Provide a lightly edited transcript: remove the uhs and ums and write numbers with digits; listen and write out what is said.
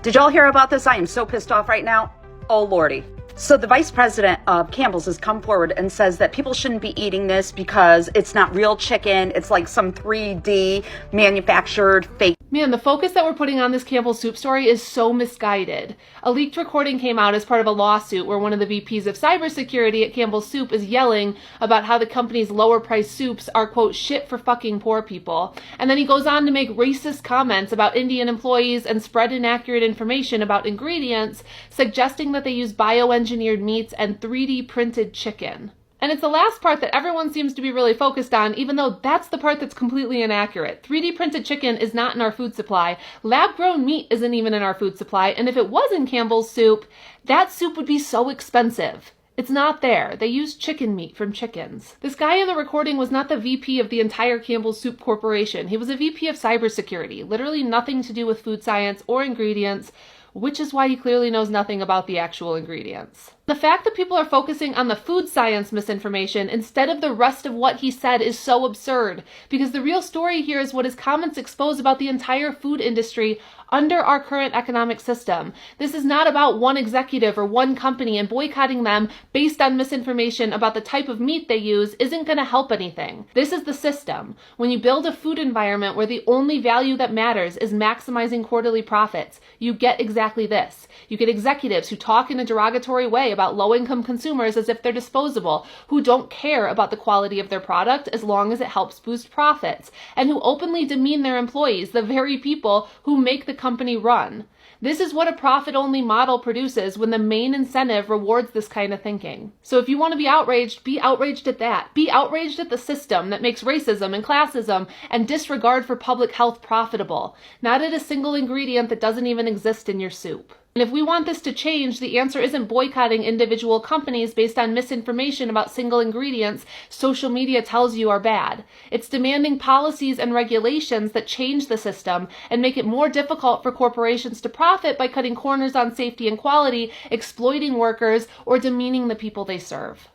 Did y'all hear about this? I am so pissed off right now. Oh, Lordy. So the vice president of Campbell's has come forward and says that people shouldn't be eating this because it's not real chicken. It's like some 3D manufactured fake. Man, the focus that we're putting on this Campbell's Soup story is so misguided. A leaked recording came out as part of a lawsuit where one of the VPs of cybersecurity at Campbell's Soup is yelling about how the company's lower priced soups are, quote, shit for fucking poor people. And then he goes on to make racist comments about Indian employees and spread inaccurate information about ingredients, suggesting that they use bioengineered meats and 3D printed chicken. And it's the last part that everyone seems to be really focused on, even though that's the part that's completely inaccurate. 3D printed chicken is not in our food supply. Lab-grown meat isn't even in our food supply. And if it was in Campbell's Soup, that soup would be so expensive. It's not there. They use chicken meat from chickens. This guy in the recording was not the VP of the entire Campbell's Soup Corporation. He was a VP of cybersecurity, literally nothing to do with food science or ingredients, which is why he clearly knows nothing about the actual ingredients. The fact that people are focusing on the food science misinformation instead of the rest of what he said is so absurd, because the real story here is what his comments expose about the entire food industry under our current economic system. This is not about one executive or one company, and boycotting them based on misinformation about the type of meat they use isn't going to help anything. This is the system. When you build a food environment where the only value that matters is maximizing quarterly profits, you get exactly this. You get executives who talk in a derogatory way about low-income consumers as if they're disposable, who don't care about the quality of their product as long as it helps boost profits, and who openly demean their employees, the very people who make the company run. This is what a profit-only model produces when the main incentive rewards this kind of thinking. So if you want to be outraged at that. Be outraged at the system that makes racism and classism and disregard for public health profitable, not at a single ingredient that doesn't even exist in your soup. And if we want this to change, the answer isn't boycotting individual companies based on misinformation about single ingredients social media tells you are bad. It's demanding policies and regulations that change the system and make it more difficult for corporations to profit by cutting corners on safety and quality, exploiting workers, or demeaning the people they serve.